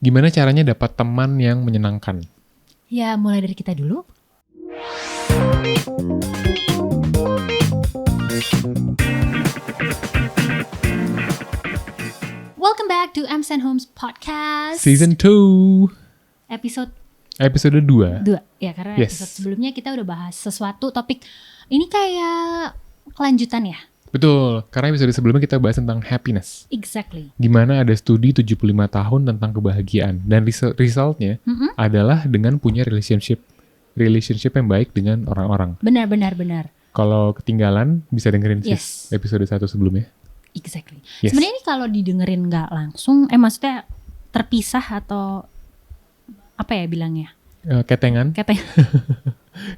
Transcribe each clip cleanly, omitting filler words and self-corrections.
Gimana caranya dapat teman yang menyenangkan? Ya, mulai dari kita dulu. Welcome back to Ems and Homes Podcast. Season 2. Episode Episode 2. 2. Ya, karena episode sebelumnya kita udah bahas sesuatu topik. Ini kayak kelanjutan ya? Betul, karena episode sebelumnya kita bahas tentang happiness. Exactly. Gimana ada studi 75 tahun tentang kebahagiaan. Dan resultnya adalah dengan punya relationship yang baik dengan orang-orang. Benar. Kalau ketinggalan, bisa dengerin episode 1 sebelumnya. Exactly. Yes. Sebenarnya ini kalau didengerin nggak langsung, maksudnya terpisah atau apa ya bilangnya? Ketengan.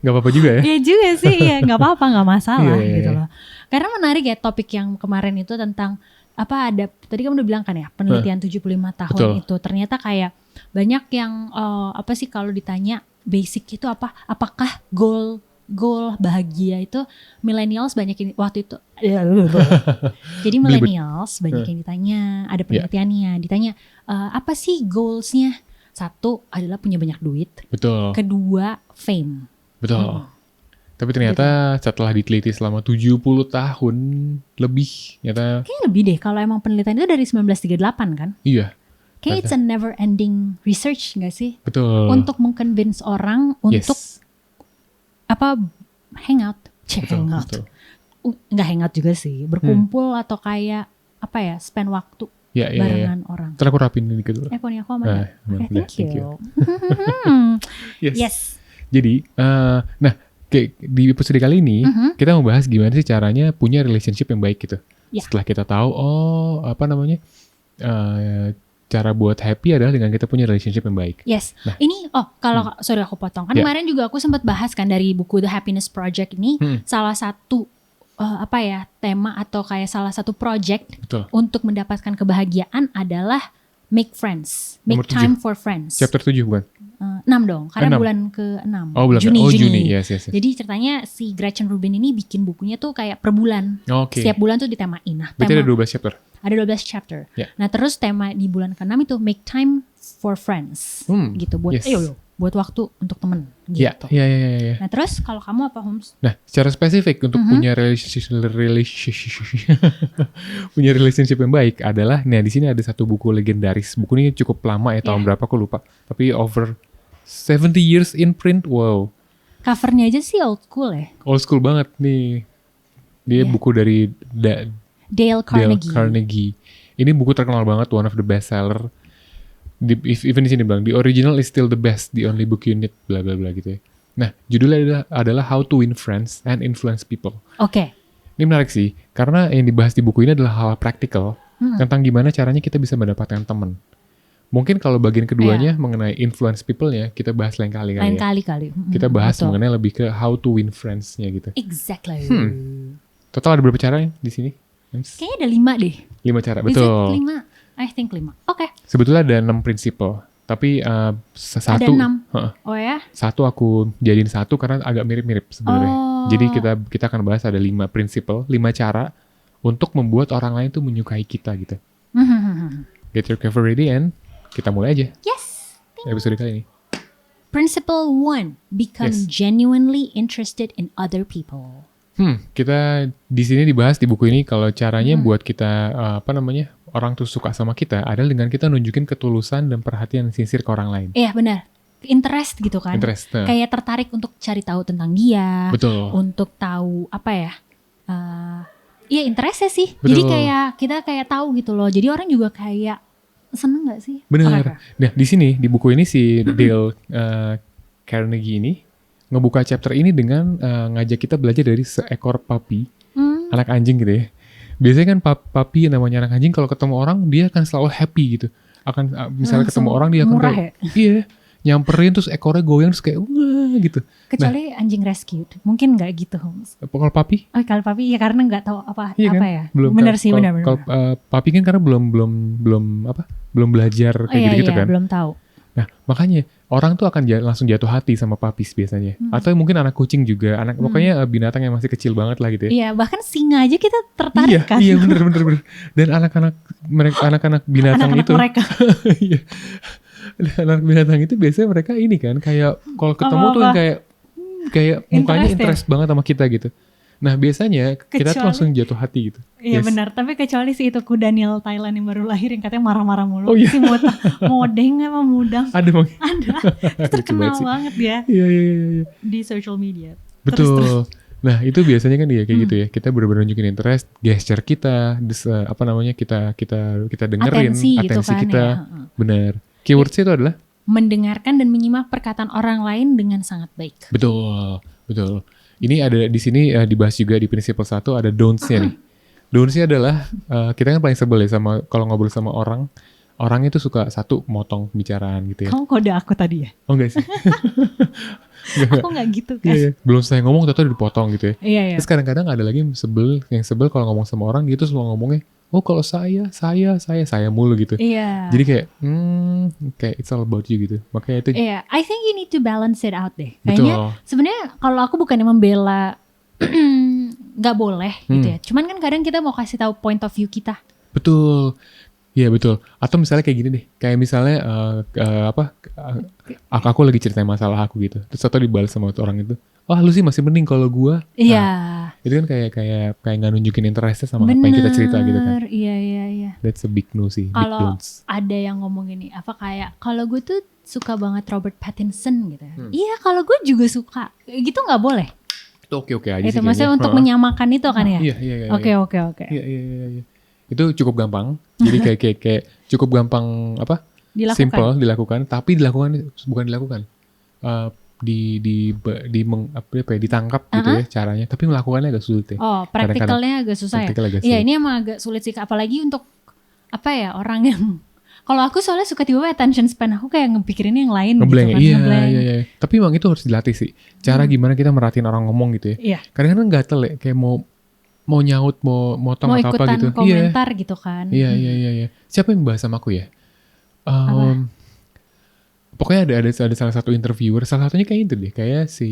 Gak apa-apa juga ya? Iya juga sih, ya nggak apa-apa, nggak masalah gitu Iya. loh. Karena menarik ya topik yang kemarin itu tentang ada tadi kamu udah bilang kan ya penelitian 75 tahun. Betul. Itu ternyata kayak banyak yang apa sih kalau ditanya basic itu apa? Apakah goal bahagia itu millennials banyak yang waktu itu jadi millennials banyak yang ditanya, ada penelitiannya ditanya apa sih goalsnya? Satu adalah punya banyak duit. Betul. Kedua fame. Betul. Tapi ternyata setelah diteliti selama 70 tahun lebih, ternyata Kayaknya lebih deh kalau emang penelitian itu dari 1938 kan? iya. Kayak it's a never ending research gak sih? Betul. Untuk meng-convince orang untuk hangout. Hangout. Betul. Nggak hangout juga sih, berkumpul atau kayak spend waktu barengan orang. Ntar aku rapin ini dulu. Poni aku aman. Okay, thank you. Yes. Jadi, kayak di episode kali ini kita mau bahas gimana sih caranya punya relationship yang baik gitu. Setelah kita tahu, cara buat happy adalah dengan kita punya relationship yang baik. Yes. Nah, ini kalau sorry aku potong. Kan kemarin juga aku sempat bahas kan dari buku The Happiness Project ini salah satu tema atau kayak salah satu project untuk mendapatkan kebahagiaan adalah make friends. Make time for friends. Chapter 7 bukan? 6 dong, karena 6. bulan ke-6. Juni. Yes. Jadi ceritanya si Gretchen Rubin ini bikin bukunya tuh kayak per bulan. Okay. Setiap bulan tuh ditemain. Nah, berarti ada 12 chapter? Ada 12 chapter. Yeah. Nah, terus tema di bulan ke-6 itu make time for friends. Gitu, buat buat waktu untuk temen gitu. Iya. Nah, terus kalau kamu apa, Holmes? Nah, secara spesifik untuk punya punya relationship yang baik adalah, di sini ada satu buku legendaris. Buku ini cukup lama ya, tahun berapa aku lupa. Tapi over 70 years in print, wow. Covernya aja sih old school ya. Old school banget nih. Dia buku dari Dale Carnegie. Ini buku terkenal banget, one of the best seller. Even di sini bilang, the original is still the best, the only book you need, bla bla bla gitu ya. Nah, judulnya adalah How to Win Friends and Influence People. Oke. Ini menarik sih, karena yang dibahas di buku ini adalah hal praktikal tentang gimana caranya kita bisa mendapatkan teman. Mungkin kalau bagian keduanya mengenai influence people-nya, kita bahas lain kali. Kita bahas mengenai lebih ke how to win friends-nya gitu. Exactly. Total ada berapa cara di sini? Kayaknya ada 5 deh. 5 cara, betul. Is it 5? I think 5. Oke. Sebetulnya ada 6 prinsipal, tapi satu. Ada 6. Oh ya? Satu aku jadiin satu karena agak mirip-mirip sebenarnya. Jadi kita akan bahas ada 5 prinsipal, 5 cara untuk membuat orang lain tuh menyukai kita gitu. Get your cover ready and kita mulai aja. Yes. Episode kali ini. Principle 1. Become genuinely interested in other people. Kita di sini dibahas di buku ini kalau caranya buat kita orang tuh suka sama kita adalah dengan kita nunjukin ketulusan dan perhatian sincere ke orang lain. Iya benar. Interest gitu kan. Kayak tertarik untuk cari tahu tentang dia. Betul. Untuk tahu iya interestnya sih. Betul. Jadi kayak kita kayak tahu gitu loh. Jadi orang juga kayak seneng gak sih? Benar. Nah di sini di buku ini si Dale Carnegie ini ngebuka chapter ini dengan ngajak kita belajar dari seekor puppy, anak anjing gitu ya. Biasanya kan puppy namanya anak anjing kalau ketemu orang dia akan selalu happy gitu. Akan misalnya ketemu orang dia akan kayak nyamperin terus ekornya goyang terus kayak wah gitu. Kecuali anjing rescue, mungkin nggak gitu, Holmes. Kalau puppy? Oh kalau puppy ya karena nggak tahu apa kan? ya. Belum, benar sih benar. Kalau puppy kan karena belum belajar kayak gitu-gitu kan. Belum tahu. Nah makanya orang tuh akan langsung jatuh hati sama puppies biasanya. Atau mungkin anak kucing juga, pokoknya binatang yang masih kecil banget lah gitu ya. Iya, bahkan singa aja kita tertarik kan. Iya bener. Dan anak-anak binatang anak-anak itu. mereka. Iya. anak binatang itu biasanya mereka ini kan kayak kalau ketemu tuh yang kayak mukanya interest banget sama kita gitu. Nah biasanya kita tuh langsung jatuh hati gitu. Iya benar, tapi kecuali si itu kuda Daniel Thailand yang baru lahir yang katanya marah-marah mulu. Oh, iya. Si modeng apa mudang. Ada bang. Ada. Terkenal banget ya Iya. di social media. Betul. Terus. Nah itu biasanya kan kayak gitu ya. Kita benar-benar nunjukin interest, gesture kita, kita dengerin Atensi gitu kan, kita. ya. Benar. Keywordsnya itu adalah mendengarkan dan menyimak perkataan orang lain dengan sangat baik. betul. Ini ada di sini dibahas juga di prinsipal 1 ada don'ts-nya nih. Don'ts-nya adalah kita kan paling sebel ya sama kalau ngobrol sama orang. Orang itu suka satu motong pembicaraan gitu ya. Kamu kode aku tadi ya? Oh enggak sih. Aku nggak gitu kan? Iya. Belum selesai ngomong tahu dipotong gitu ya. Iya. Terus kadang-kadang ada lagi yang sebel kalau ngomong sama orang dia tuh selalu ngomongnya, oh kalau saya mulu gitu. Iya. Jadi kayak kayak it's all about you gitu. Makanya itu Iya, I think you need to balance it out deh. Kayaknya sebenarnya kalau aku bukannya membela nggak boleh gitu ya. Cuman kan kadang kita mau kasih tahu point of view kita. betul. Iya betul. Atau misalnya kayak gini deh. Kayak misalnya aku lagi ceritain masalah aku gitu. Terus atau dibalas sama orang itu. Wah lu sih masih mending kalau gua. Iya. Itu kan kayak nggak nunjukin interestnya sama apa yang kita cerita gitu kan. Iya. That's a big no sih. Big Kalau don'ts. ada yang ngomong gini, apa kayak kalau gue tuh suka banget Robert Pattinson gitu. Iya, kalau gue juga suka. Gitu nggak boleh. Itu oke aja Itu sih. maksudnya untuk menyamakan itu kan ya? Iya. Oke. Iya. Itu cukup gampang. Jadi kayak cukup gampang apa? Simple dilakukan, tapi bukan dilakukan. Ditangkap gitu ya caranya, tapi melakukannya agak sulit ya. Oh, praktikalnya agak susah ya. Iya, ini emang agak sulit sih, apalagi untuk apa ya orang yang kalau aku soalnya suka tiba-tiba attention span aku kayak ngepikirin yang lain Ngeblank, gitu kan. Iya. Tapi emang itu harus dilatih sih. Cara gimana kita merhatiin orang ngomong gitu ya. Iya. Kadang-kadang gatel ya, kayak mau nyaut, mau motong atau apa gitu. Mau ikutan komentar gitu kan. Iya. Siapa yang bahas sama aku ya? Pokoknya ada salah satu interviewer, salah satunya kayak itu deh, kayak si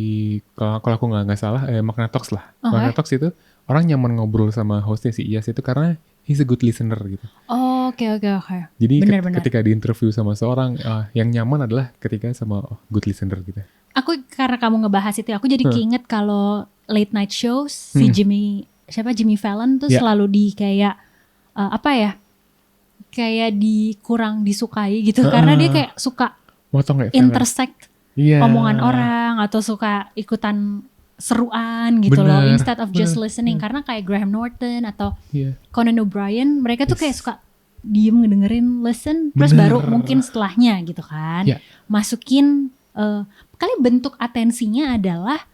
kalau aku nggak salah, Magna Talks lah. Magna Talks itu orang nyaman ngobrol sama hostnya si Iyas itu karena he's a good listener gitu. Oh, oke. Jadi Bener. ketika diinterview sama seorang, yang nyaman adalah ketika sama good listener gitu. Aku karena kamu ngebahas itu, aku jadi keinget kalau late night shows si Jimmy Fallon tuh selalu di kayak kayak kurang disukai gitu karena dia kayak suka motong ya, intersect omongan orang atau suka ikutan seruan gitu loh instead of just listening karena kayak Graham Norton atau Conan O'Brien mereka tuh kayak suka diem ngedengerin listen terus baru mungkin setelahnya gitu kan masukin kali bentuk atensinya adalah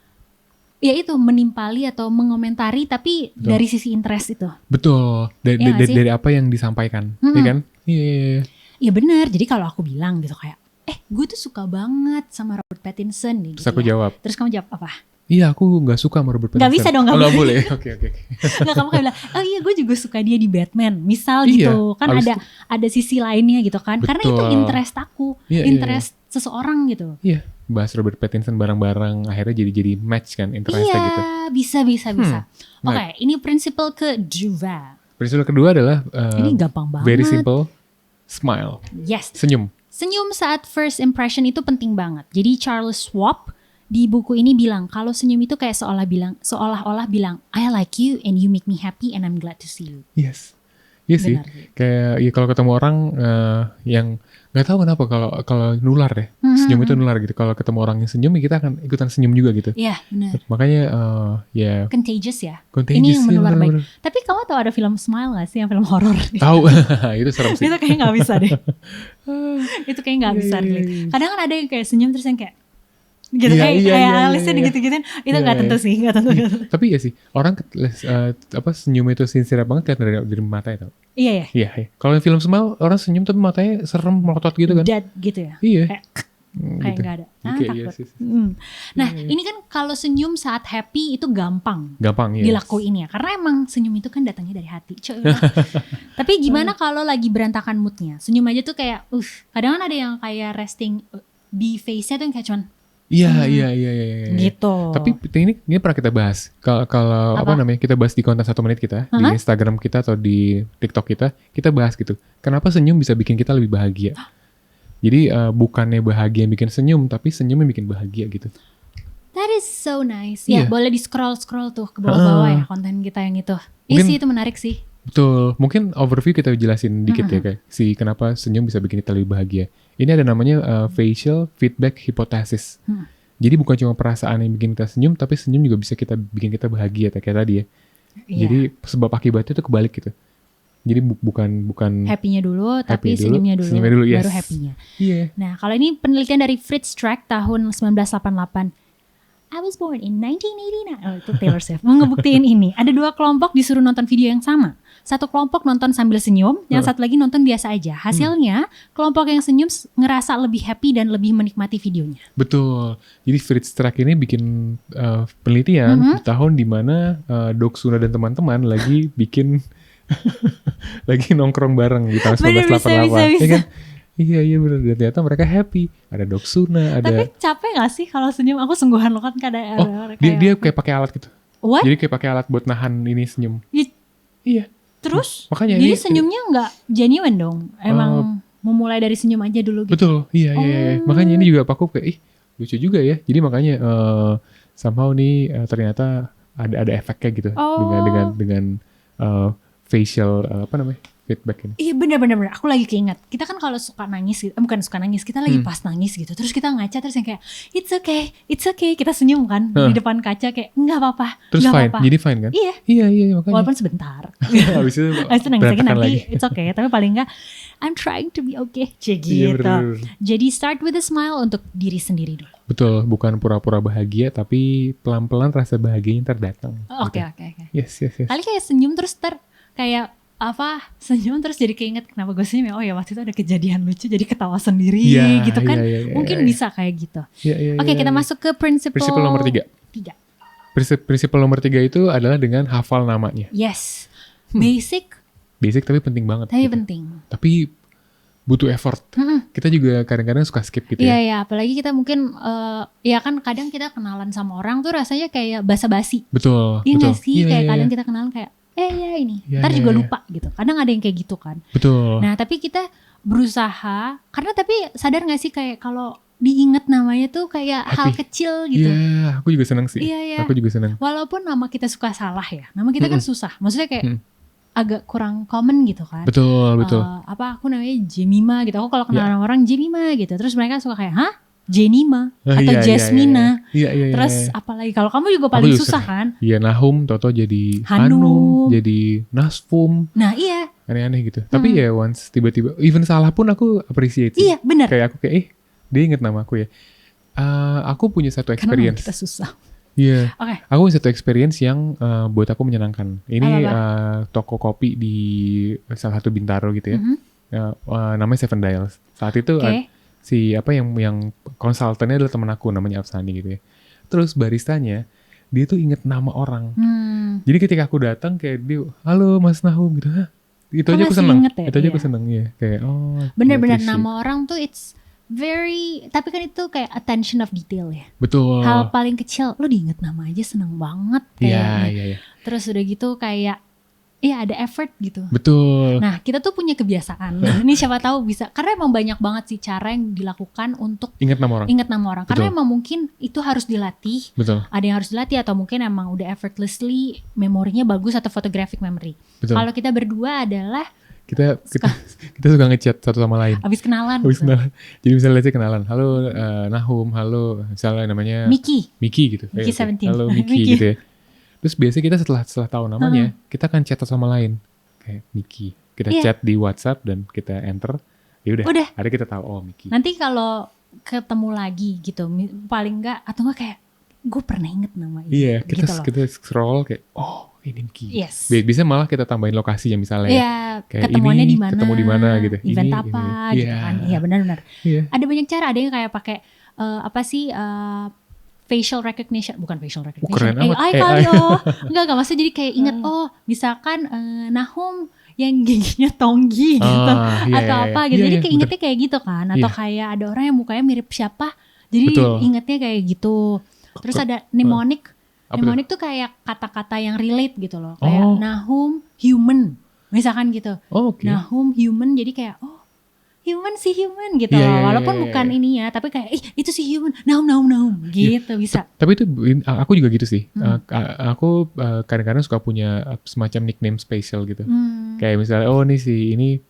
ya itu menimpali atau mengomentari tapi dari sisi interest itu. Betul. Dari apa yang disampaikan, ya kan? Iya. Iya benar. Jadi kalau aku bilang gitu kayak, gue tuh suka banget sama Robert Pattinson nih. Terus aku jawab. Terus kamu jawab apa? Iya, aku nggak suka sama Robert Pattinson. Nggak bisa dong, nggak boleh. Oke. Nggak, kamu kayak bilang, oh iya gue juga suka dia di Batman. Misal gitu, kan ada sisi lainnya gitu kan. Karena itu interest aku, interest seseorang gitu. Iya. Bahas Robert Pattinson bareng-bareng akhirnya jadi match kan interestnya gitu. Iya, bisa. Oke, ini prinsipal kedua. Prinsipal kedua adalah ini gampang banget. Very simple, smile. Yes. Senyum saat first impression itu penting banget. Jadi Charles Schwab di buku ini bilang kalau senyum itu kayak seolah-olah bilang I like you and you make me happy and I'm glad to see you. Yes. Iya sih. Kayak kalau ketemu orang yang nggak tahu kenapa kalau nular deh. Senyum itu nular gitu. Kalau ketemu orang yang senyum kita akan ikutan senyum juga gitu. Iya, benar. Makanya contagious ya. Contagious, ini yang menular baik. Tapi kamu tahu ada film Smile gak sih yang film horor? Tahu. Itu serem sih. Itu kayak nggak bisa deh. Itu kayak nggak bisa deh. Kadang kan ada yang kayak senyum terus yang kayak gitu kayak alisnya gitu-gituin itu nggak tentu sih, nggak tentu. Tapi ya sih orang senyum itu sincere banget kan dari matanya tau. Iya. Kalau film Smile orang senyum tapi matanya serem melotot gitu kan. Dead gitu ya. Iya. Kayak nggak ada. Takut. Nah ini kan kalau senyum saat happy itu gampang dilakuin ya karena emang senyum itu kan datangnya dari hati. Tapi gimana kalau lagi berantakan moodnya? Senyum aja tuh kayak kadang kan ada yang kayak resting di face-nya tuh yang kayak cuman Iya. Gitu. Tapi ini pernah kita bahas. Kalau apa namanya kita bahas di konten 1 menit kita di Instagram kita atau di TikTok kita bahas gitu. Kenapa senyum bisa bikin kita lebih bahagia? Jadi bukannya bahagia yang bikin senyum, tapi senyum yang bikin bahagia gitu. That is so nice. Ya, Iya. boleh di scroll tuh ke bawah-bawah ya konten kita yang itu. Iya Mungkin- sih, itu menarik sih. Betul, mungkin overview kita jelasin dikit ya kayak kenapa senyum bisa bikin kita lebih bahagia. Ini ada namanya facial feedback hypothesis. Jadi bukan cuma perasaan yang bikin kita senyum, tapi senyum juga bisa bikin kita bahagia kayak tadi ya. Iya. Jadi sebab akibatnya itu kebalik gitu. Jadi bukan Happy-nya dulu, tapi happy dulu, senyumnya dulu, yes. baru happy-nya. Iya. Nah, kalau ini penelitian dari Fritz Strack tahun 1988. I was born in 1989. Oh, itu Taylor Swift. Mau ngebuktiin ini. Ada 2 kelompok disuruh nonton video yang sama. Satu kelompok nonton sambil senyum, yang satu lagi nonton biasa aja. Hasilnya, kelompok yang senyum ngerasa lebih happy dan lebih menikmati videonya. Betul. Jadi Fritz Strack ini bikin penelitian di tahun dimana Doc Suna dan teman-teman lagi bikin lagi nongkrong bareng di tahun 1988. Bisa. Ya kan? Iya benar. Dan ternyata mereka happy. Ada Doc Suna, ada. Tapi capek gak sih kalau senyum? Aku sungguhan loh kan kadang ada Dia kayak pakai alat gitu. What? Jadi kayak pakai alat buat nahan ini senyum. Iya. Terus? Makanya jadi ini senyumnya nggak genuine dong? Emang memulai dari senyum aja dulu gitu? Betul. Iya. Makanya ini juga aku kayak lucu juga ya. Jadi makanya somehow nih ternyata ada efeknya gitu dengan facial feedback ini. Iya benar. Aku lagi keinget. Kita kan kalau suka nangis, bukan suka nangis, kita lagi pas nangis gitu. Terus kita ngaca terus yang kayak it's okay. Kita senyum kan di depan kaca kayak nggak apa-apa. Terus nggak fine, apa-apa. jadi fine kan? Iya. Makanya. Walaupun sebentar. Habis itu nangis lagi nanti lagi. it's okay. Tapi paling nggak I'm trying to be okay. Cek Iya, gitu. bener. Jadi start with a smile untuk diri sendiri dulu. Betul, bukan pura-pura bahagia, tapi pelan-pelan rasa bahagianya terdatang. Oke. Yes. Kali kayak senyum terus kayak senyum terus jadi keinget kenapa gue senyum ya. Oh ya waktu itu ada kejadian lucu jadi ketawa sendiri gitu kan. Mungkin bisa kayak gitu. Oke, kita masuk ke prinsip nomor 3. Prinsip nomor 3 itu adalah dengan hafal namanya. Yes. Basic tapi penting banget. tapi gitu. penting. Tapi butuh effort. Kita juga kadang-kadang suka skip gitu ya. Iya, apalagi kita mungkin ya kan kadang kita kenalan sama orang tuh rasanya kayak basa-basi. Betul. Iya nggak sih? Iya, Kayak kadang kita kenalan kayak ini. Iya, Ntar iya, juga iya. lupa gitu. Kadang ada yang kayak gitu kan. Betul. Nah, tapi kita berusaha karena tapi sadar gak sih kayak kalau diinget namanya tuh kayak hal kecil gitu. Iya, aku juga senang sih. Iya. Aku juga senang. Walaupun nama kita suka salah ya. Nama kita kan susah. Maksudnya kayak agak kurang common gitu kan. Betul. Aku namanya Jemima gitu. Aku kalau kenalan orang Jemima gitu. Terus mereka suka kayak, "Hah? Jenima atau Jasmina." Iya. Terus apalagi kalau kamu juga paling susah kan? Iya, Nahum, Toto jadi Hanum. jadi Nasfum. Nah, iya. Aneh-aneh gitu. Tapi ya once tiba-tiba even salah pun aku appreciate sih. Iya, benar. Kayak aku kayak dia inget nama aku ya. Aku punya satu Karena nama experience. kita susah. Iya. Oke. Aku punya satu experience yang buat aku menyenangkan. Ini toko kopi di salah satu Bintaro gitu ya. Namanya Seven Dials. Saat itu yang konsultannya adalah teman aku namanya Afsani gitu ya. Terus baristanya dia tuh inget nama orang. Jadi ketika aku datang kayak dia, "Halo Mas Nahum" gitu. Hah? Itu aja aku seneng. Ya? Itu aja aku seneng ya. Kayak bener-bener appreciate. nama orang tuh it's very, tapi kan itu kayak attention of detail ya. Betul. Hal paling kecil, lo diinget nama aja seneng banget kayaknya. Iya. Terus udah gitu kayak, ada effort gitu. Betul. Nah, kita tuh punya kebiasaan. Ini siapa tahu bisa, karena emang banyak banget sih cara yang dilakukan untuk Ingat nama orang. ingat nama orang. Karena Betul. emang mungkin itu harus dilatih. Betul. Ada yang harus dilatih atau mungkin emang udah effortlessly memorinya bagus atau photographic memory. Betul. Kalau kita berdua adalah Kita suka ngechat satu sama lain. abis kenalan. Habis gitu. kenalan. Jadi misalnya let's say kenalan. Halo Nahum, halo misalnya namanya Miki gitu. Miki 17. Halo Miki gitu ya. Terus biasanya kita setelah tahu namanya, kita akan chat satu sama lain. Kayak Miki. Kita chat di WhatsApp dan kita enter. Ya udah. Ada kita tahu Miki. Nanti kalau ketemu lagi gitu, paling enggak atau enggak kayak gue pernah inget nama ini. Iya, gitu loh. kita scroll kayak ini Miki. Yes. Bisa malah kita tambahin lokasinya misalnya. Iya, kayak ketemuannya ini, di mana? ketemu di mana gitu. Event Ini, apa ini. gitu kan. Iya, benar-benar. Iya. Ada banyak cara, ada yang kayak pakai facial recognition, bukan facial recognition. Keren amat. AI kali Enggak maksudnya jadi kayak inget misalkan Nahum yang giginya tonggi gitu atau apa gitu. Jadi keingetnya kayak gitu kan, atau kayak ada orang yang mukanya mirip siapa. Jadi ingetnya kayak gitu. Terus ada mnemonic. Mnemonic tuh kayak kata-kata yang relate gitu loh. Kayak Nahum human misalkan gitu. Okay. Nahum human jadi kayak human si human gitu Iya, loh. iya, Walaupun iya, bukan iya. ini ya, tapi kayak itu si human, naum gitu bisa. Tapi itu aku juga gitu sih. Aku kadang-kadang suka punya semacam nickname spesial gitu. Kayak misalnya oh nih si ini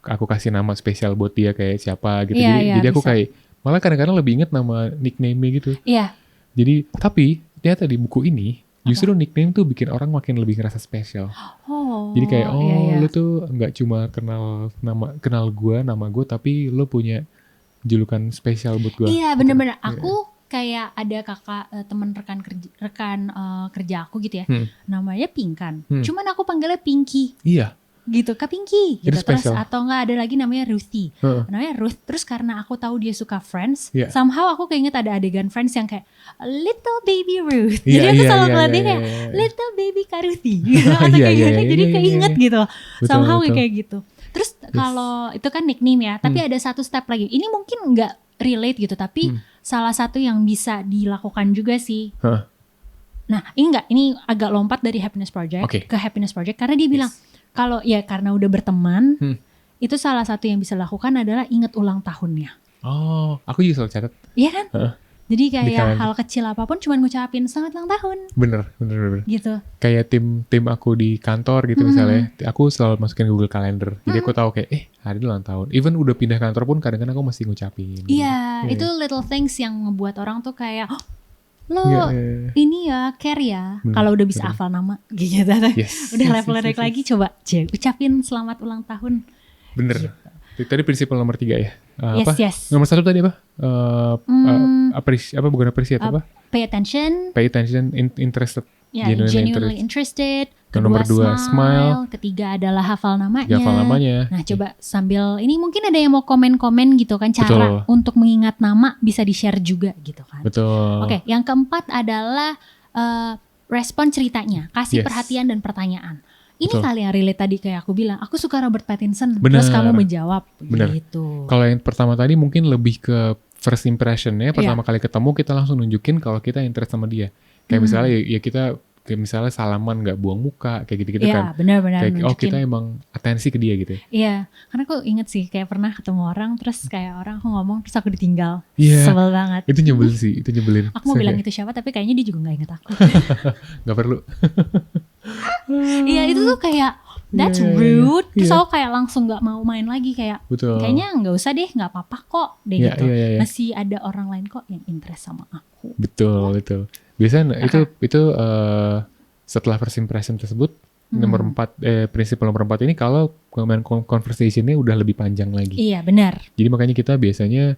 aku kasih nama spesial buat dia kayak siapa gitu. Iya, iya, Jadi aku bisa. kayak malah kadang-kadang lebih inget nama nickname-nya gitu. Iya. Jadi tapi ternyata di buku ini justru nickname tuh bikin orang makin lebih ngerasa spesial. Oh. Jadi kayak iya, iya. lu tuh nggak cuma kenal nama gue tapi lu punya julukan spesial buat gue. Iya bener-bener. Aku kayak ada kakak teman rekan kerja aku gitu ya. Namanya Pinkan. Cuman aku panggilnya Pinky. Iya. Gitu, Kak Pinky gitu. Itu Terus spesial. atau enggak ada lagi namanya Ruthie. Namanya Ruth. Terus karena aku tahu dia suka Friends, Iya. somehow aku keinget ada adegan Friends yang kayak little baby Ruth. Iya, Jadi aku iya, selalu iya, ngeliat dia iya, kayak iya. little baby Kak Ruthie atau Iya, kayak iya, gitu. iya, Jadi iya, keinget iya. gitu. Betul, Somehow betul. kayak gitu. Terus kalau itu kan nickname ya, tapi ada satu step lagi. Ini mungkin nggak relate gitu, tapi salah satu yang bisa dilakukan juga sih. Hah. Nah, ini agak lompat dari Happiness Project Oke. ke Happiness Project karena dia bilang kalau ya karena udah berteman, itu salah satu yang bisa lakukan adalah ingat ulang tahunnya. Oh, aku juga selalu catat. Iya kan? Jadi Di kayak kalender. hal kecil apapun cuman ngucapin selamat ulang tahun Bener. gitu. Kayak tim aku di kantor gitu misalnya, aku selalu masukin Google Calendar. Jadi aku tahu kayak, hari ini ulang tahun. Even udah pindah kantor pun kadang-kadang aku masih ngucapin. gitu. Iya, itu little things yang ngebuat orang tuh kayak lo Iya, iya. ini ya care ya. Bener, Kalau udah bisa bener. hafal nama gitu. Yes. Udah Yes, level yes, naik yes, lagi coba ucapin selamat ulang tahun. Bener. Tadi prinsip nomor 3 ya. Yes, Apa? yes. Nomor 1 tadi apa? Bukan appreciate apa? Pay attention, Pay attention, interested. ya, Genuinely genuinely interested. Nomor Kedua 2, smile. Ketiga adalah hafal namanya. Hafal namanya. Nah, coba sambil ini mungkin ada yang mau komen-komen gitu kan, cara Betul. untuk mengingat nama bisa di-share juga gitu kan. Betul. Oke, yang keempat adalah respon ceritanya, kasih Yes. perhatian dan pertanyaan. Ini Betul. kali yang relate tadi kayak aku bilang, aku suka Robert Pattinson, Bener. terus kamu menjawab Bener. gitu. Kalau yang pertama tadi mungkin lebih ke first impression-nya. Iya. Pertama kali ketemu kita langsung nunjukin kalau kita interest sama dia. Kayak misalnya ya kita kayak misalnya salaman nggak buang muka kayak gitu-gitu Iya, kan. benar-benar Kayak nunjukin. kita emang atensi ke dia gitu. Iya, karena aku inget sih kayak pernah ketemu orang terus kayak orang aku ngomong terus aku ditinggal. Iya. Sebel banget. Itu nyebelin sih, itu nyebelin. Aku mau bilang itu siapa tapi kayaknya dia juga gak inget aku. Nggak perlu. Iya, itu tuh kayak that's Iya, iya, iya. rude. Terus Iya. aku kayak langsung gak mau main lagi kayak Betul. kayaknya gak usah deh, gak apa-apa kok deh Iya, gitu. iya, iya, iya. Masih ada orang lain kok yang interest sama aku. Betul. Biasanya itu setelah first impression tersebut nomor 4 prinsip nomor 4 ini kalau conversation-nya udah lebih panjang lagi. Iya, benar. Jadi makanya kita biasanya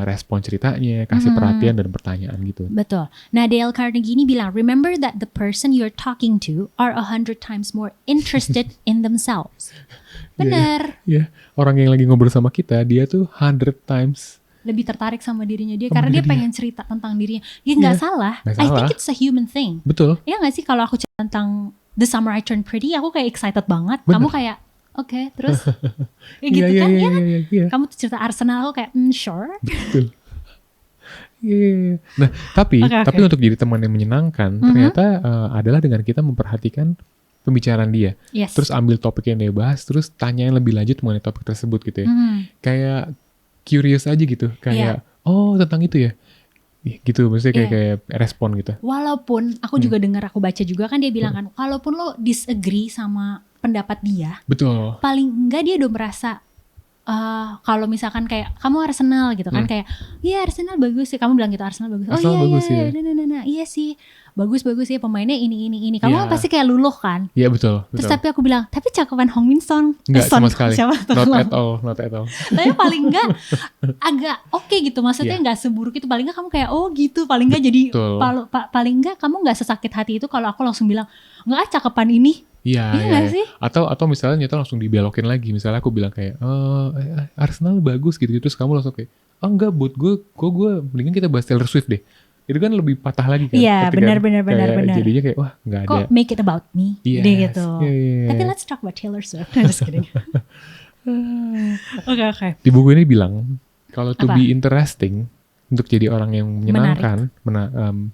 respon ceritanya, kasih perhatian dan pertanyaan gitu. Betul. Nah, Dale Carnegie ini bilang, remember that the person you're talking to are 100 times more interested in themselves. Benar. Ya, orang yang lagi ngobrol sama kita, dia tuh 100 times. Lebih tertarik sama dirinya dia Sama karena dia dirinya. pengen cerita tentang dirinya. Ya nggak Iya, salah. nggak I think salah. it's a human thing. Betul. Ya nggak sih kalau aku cerita tentang The Summer I Turned Pretty, aku kayak excited banget. Bener. Kamu kayak oke, terus ya gitu kan? Iya kan? Iya. Kamu tuh cerita Arsenal, aku kayak sure. Betul. Iya. Nah, tapi Oke. untuk jadi teman yang menyenangkan, ternyata adalah dengan kita memperhatikan pembicaraan dia. Yes. Terus ambil topik yang dia bahas, terus tanyain lebih lanjut mengenai topik tersebut gitu ya. Kayak curious aja gitu, kayak oh tentang itu ya. Gitu, maksudnya kayak respon gitu. Walaupun aku juga dengar, aku baca juga kan dia bilang kan, walaupun lo disagree sama pendapat dia, Betul. paling enggak dia udah merasa kalau misalkan kayak kamu Arsenal gitu kan, kayak iya Arsenal bagus sih, kamu bilang gitu Arsenal bagus. Arsenal bagus ya. Nah, iya sih bagus ya pemainnya ini. Kamu Iya. kan pasti kayak luluh kan. Iya betul. Terus tapi aku bilang, tapi cakepan Hong Min Son. Enggak Son, sama sekali. siapa? Not at all. Tapi paling enggak agak oke gitu. Maksudnya enggak seburuk itu. Paling enggak kamu kayak oh gitu. Paling enggak jadi Betul. paling enggak kamu enggak sesakit hati itu kalau aku langsung bilang, enggak cakepan ini. Iya, Iya nggak sih? Atau misalnya nyata langsung dibelokin lagi. Misalnya aku bilang kayak, Arsenal bagus gitu. Terus kamu langsung kayak, enggak buat gue mendingan kita bahas Taylor Swift deh. Itu kan lebih patah lagi kan. Iya, Ngerti kan? benar. Kayak jadinya kayak, wah nggak ada. Kok make it about me? Yes. Deh gitu. Iya. Tapi let's talk about Taylor Swift. Just kidding. Oke. Di buku ini bilang, kalau to Apa? be interesting, untuk jadi orang yang menyenangkan,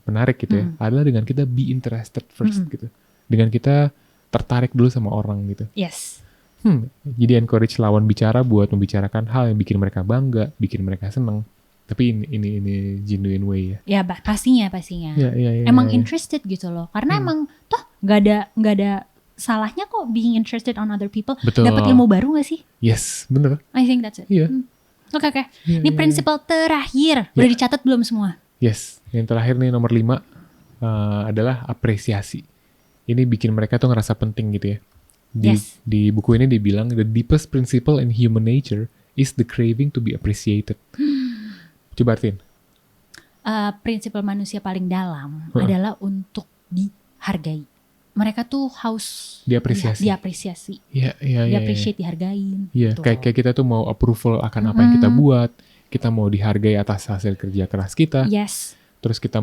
menarik gitu ya, adalah dengan kita be interested first gitu. Dengan kita tertarik dulu sama orang gitu. Yes. Jadi encourage lawan bicara buat membicarakan hal yang bikin mereka bangga, bikin mereka seneng. Tapi ini genuine way ya. Ya pastinya. Ya, Emang interested gitu loh. Karena emang toh nggak ada salahnya kok being interested on other people. Betul. Dapat ilmu baru gak sih? Yes, bener. I think that's it. Iya. Oke. Iya, Ini prinsipal terakhir. Udah dicatat belum semua? Yes, yang terakhir nih nomor 5 adalah apresiasi. Ini bikin mereka tuh ngerasa penting gitu ya. Di buku ini dibilang the deepest principle in human nature is the craving to be appreciated. Coba artiin. Prinsipal manusia paling dalam adalah untuk dihargai. Mereka tuh haus diapresiasi. Iya. Di-appreciate, dihargain. Iya, kayak kita tuh mau approval akan apa yang kita buat. Kita mau dihargai atas hasil kerja keras kita. Yes. Terus kita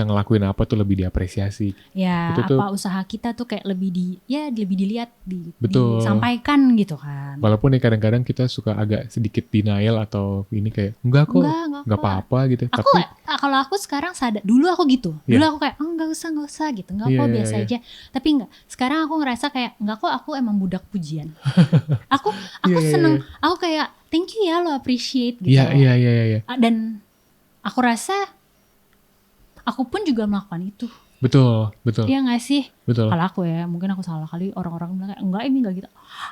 ngelakuin apa tuh lebih diapresiasi. Ya, itu apa usaha kita tuh kayak lebih dilihat, betul. disampaikan gitu kan. Walaupun nih kadang-kadang kita suka agak sedikit denial atau ini kayak enggak apa-apa gitu. Kalau aku sekarang sadar, dulu aku gitu. Dulu aku kayak enggak usah gitu. Enggak kok biasa aja. Tapi enggak. Sekarang aku ngerasa kayak enggak kok, aku emang budak pujian. aku seneng. Aku kayak thank you ya lo appreciate gitu. Iya. Dan aku rasa aku pun juga melakukan itu. Betul. Iya gak sih? Betul. Kalau aku ya, mungkin aku salah kali, orang-orang bilang kayak, enggak ini enggak gitu.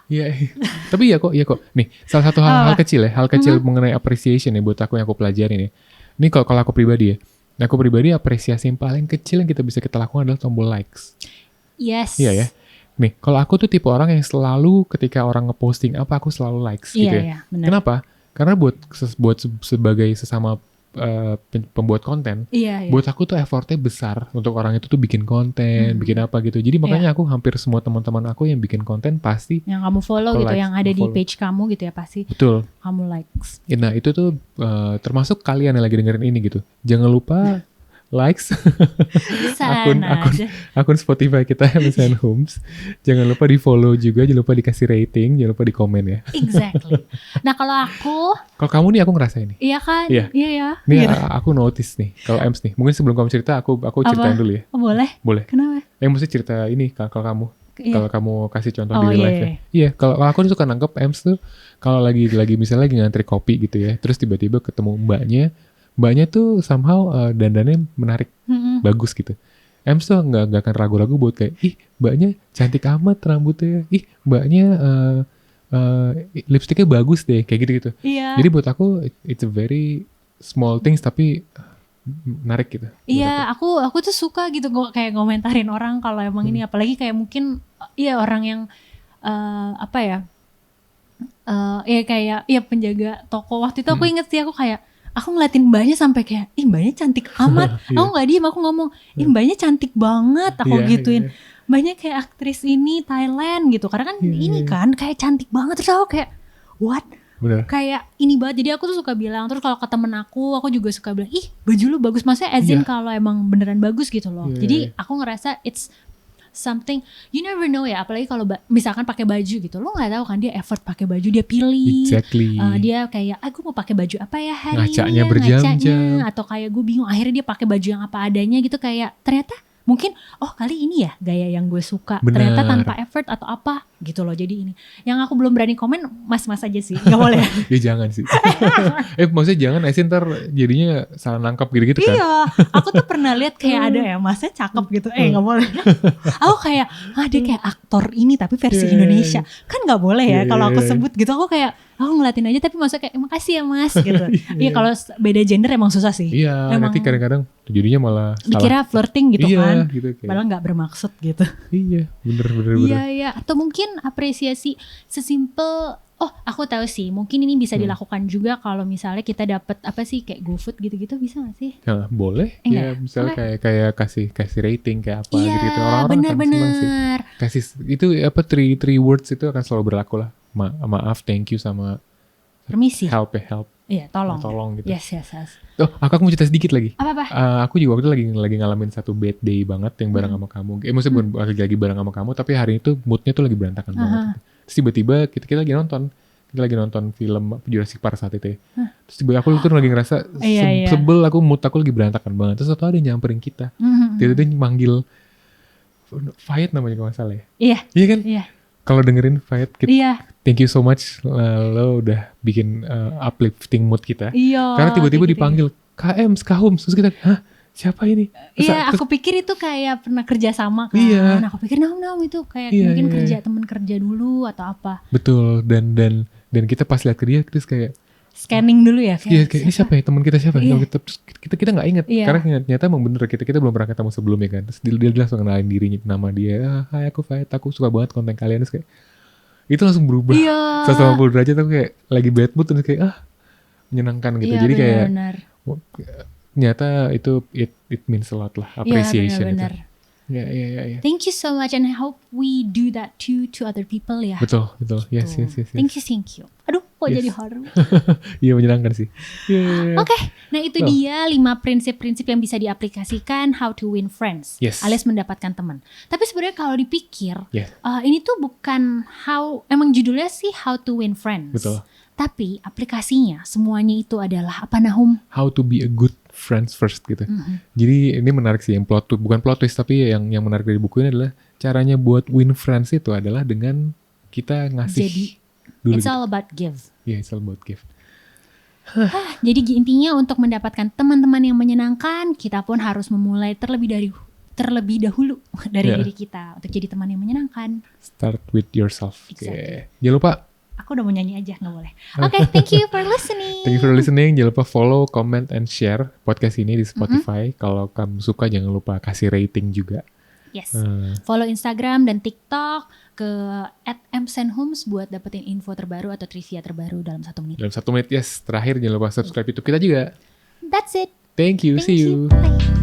Iya. Tapi iya kok. Nih, salah satu hal kecil ya, hal kecil mengenai appreciation ya buat aku yang aku pelajari nih. Ini kalau aku pribadi ya. Aku pribadi apresiasi yang paling kecil yang kita lakukan adalah tombol likes. Yes. Iya ya. Nih, kalau aku tuh tipe orang yang selalu ketika orang ngeposting apa, aku selalu likes gitu ya. Iya, benar. Kenapa? Karena buat sebagai sesama pembuat konten, buat aku tuh effortnya besar untuk orang itu tuh bikin konten, bikin apa gitu. Jadi makanya aku hampir semua teman-teman aku yang bikin konten pasti yang kamu follow gitu, yang ada di page kamu gitu ya pasti. Betul. Kamu likes. Nah itu tuh termasuk kalian yang lagi dengerin ini gitu. Jangan lupa likes akun Spotify kita MSN Homes. Jangan lupa di follow juga, jangan lupa dikasih rating, jangan lupa di komen ya. Exactly. Nah kalau kamu nih aku ngerasa ini. Iya kan? Iya ya. Nih aku notice nih kalau Ems nih. Mungkin sebelum kamu cerita aku ceritain dulu ya. Oh, boleh. Kenapa? Mesti cerita ini kalau kamu. Kalau kamu kasih contoh di real life ya. Iya, kalau aku tuh suka nangkep Ems tuh kalau lagi misalnya lagi ngantri kopi gitu ya. Terus tiba-tiba ketemu mbaknya tuh somehow dandannya menarik, bagus gitu. Ems tuh nggak akan ragu-ragu buat kayak, ih mbaknya cantik amat rambutnya, ih mbaknya lipstiknya bagus deh, kayak gitu-gitu. Iya. Jadi buat aku it's a very small things tapi menarik gitu. Iya, aku tuh suka gitu kayak ngomentarin orang kalau emang ini, apalagi kayak mungkin orang yang kayak penjaga toko waktu itu aku inget sih, aku ngeliatin mbaknya sampai kayak, ih mbaknya cantik amat. Aku gak diem, aku ngomong, ih mbaknya cantik banget. Aku gituin. Mbaknya kayak aktris ini Thailand gitu. Karena kan ini kan kayak cantik banget. Terus aku kayak, what? Bener. Kayak ini banget. Jadi aku tuh suka bilang. Terus kalau ke temen aku juga suka bilang, ih baju lu bagus. Maksudnya as in kalau emang beneran bagus gitu loh. Jadi aku ngerasa it's something you never know ya, apalagi kalau misalkan pakai baju gitu, lo nggak tahu kan dia effort pakai baju, dia pilih, dia kayak aku mau pakai baju apa ya hari ngacanya ini, berjam-jam, atau kayak gue bingung, akhirnya dia pakai baju yang apa adanya gitu, kayak ternyata mungkin kali ini ya gaya yang gue suka. Bener. Ternyata tanpa effort atau apa gitu loh. Jadi ini yang aku belum berani komen, mas-mas aja sih, nggak boleh. Ya jangan sih. Maksudnya jangan ntar jadinya salah nangkap gitu kan. Iya, aku tuh pernah lihat kayak ada ya masnya cakep gitu, nggak boleh. Aku kayak dia kayak aktor ini tapi versi Indonesia, kan nggak boleh ya kalau aku sebut gitu. Aku kayak aku ngeliatin aja tapi maksudnya kayak makasih ya mas gitu. Iya kalau beda gender emang susah sih. Iya, nanti kadang-kadang jadinya malah dikira flirting gitu kan. Gitu, padahal nggak bermaksud gitu. Iya, bener. Iya. Atau mungkin apresiasi sesimpel, aku tahu sih, mungkin ini bisa dilakukan juga kalau misalnya kita dapat apa sih kayak GoFood gitu-gitu, bisa nggak sih? Ya, boleh. Ya, misalnya kayak kasih rating kayak apa gitu. Orang-orang akan senang sih. Kasih itu apa three words itu akan selalu berlaku lah. Maaf, thank you, sama permisi. Help. Iya, tolong gitu. Yes. Aku mau cerita sedikit lagi. Apa? Aku juga waktu itu lagi ngalamin satu bad day banget yang bareng sama kamu. Maksudnya bukan lagi bareng sama kamu, tapi hari itu moodnya tuh lagi berantakan banget. Terus tiba-tiba kita lagi nonton film Jurassic Park saat itu ya. Terus tiba-tiba aku tuh lagi ngerasa sebel, mood aku lagi berantakan banget. Terus ada yang nyamperin kita. Tiba-tiba manggil Fayed namanya kalau nggak salah ya. Iya kan? Iya. Kalau dengerin Fight, Iya, thank you so much. Lo udah bikin uplifting mood kita. iya. Karena tiba-tiba kayak gitu. dipanggil KM, Skahum. Terus kita, hah? Siapa ini? Iya, Terus- aku pikir itu kayak pernah kerja sama kan. Iya. Aku pikir nom itu kayak Iya, mungkin iya, kerja iya. temen kerja dulu atau apa. Betul. Dan kita pas lihat ke dia, terus kayak, Scanning dulu ya iya kayak ini siapa ya? Teman kita siapa? Iya. Terus kita nggak inget. Iya. Karena ternyata emang bener kita belum pernah ketemu sebelumnya kan. Terus dia langsung kenalin dirinya, nama dia. Hai, aku Fight. Aku suka banget konten kalian. Terus kayak, itu langsung berubah. Iya. 180 derajat aku kayak lagi bad mood terus kayak menyenangkan gitu. Iya, Jadi kayak benar. ternyata itu it means a lot lah, Iya, appreciation benar. itu. Ya. Thank you so much and I hope we do that too to other people ya. Betul. Yes. Thank you. Aduh, kok Yes. jadi haru. Iya, menyenangkan sih. Iya. Oke, nah itu Well. dia 5 prinsip-prinsip yang bisa diaplikasikan how to win friends, Yes. alias mendapatkan teman. Tapi sebenarnya kalau dipikir, Yes. ini tuh bukan emang judulnya sih how to win friends. Betul. Tapi aplikasinya semuanya itu adalah apa Nahum? How to be a good friends first gitu. Jadi ini menarik sih, yang bukan plot twist, tapi yang menarik dari buku ini adalah caranya buat win friends itu adalah dengan kita ngasih Jadi dulu. it's gitu. all about give. Yeah, it's all about gift. Jadi intinya untuk mendapatkan teman-teman yang menyenangkan, kita pun harus memulai terlebih dahulu dari Yeah. diri kita untuk jadi teman yang menyenangkan. Start with yourself. Exactly. Oke. Jangan lupa Aku udah mau nyanyi aja, nggak boleh. Oke, thank you for listening. thank you for listening. Jangan lupa follow, comment, and share podcast ini di Spotify. Kalau kamu suka jangan lupa kasih rating juga. Yes. Eh, Follow Instagram dan TikTok ke @msenhomes buat dapetin info terbaru atau trivia terbaru dalam 1 menit. dalam 1 menit, yes. Terakhir jangan lupa subscribe YouTube kita juga. That's it. Thank you. Thank See you. you. Bye.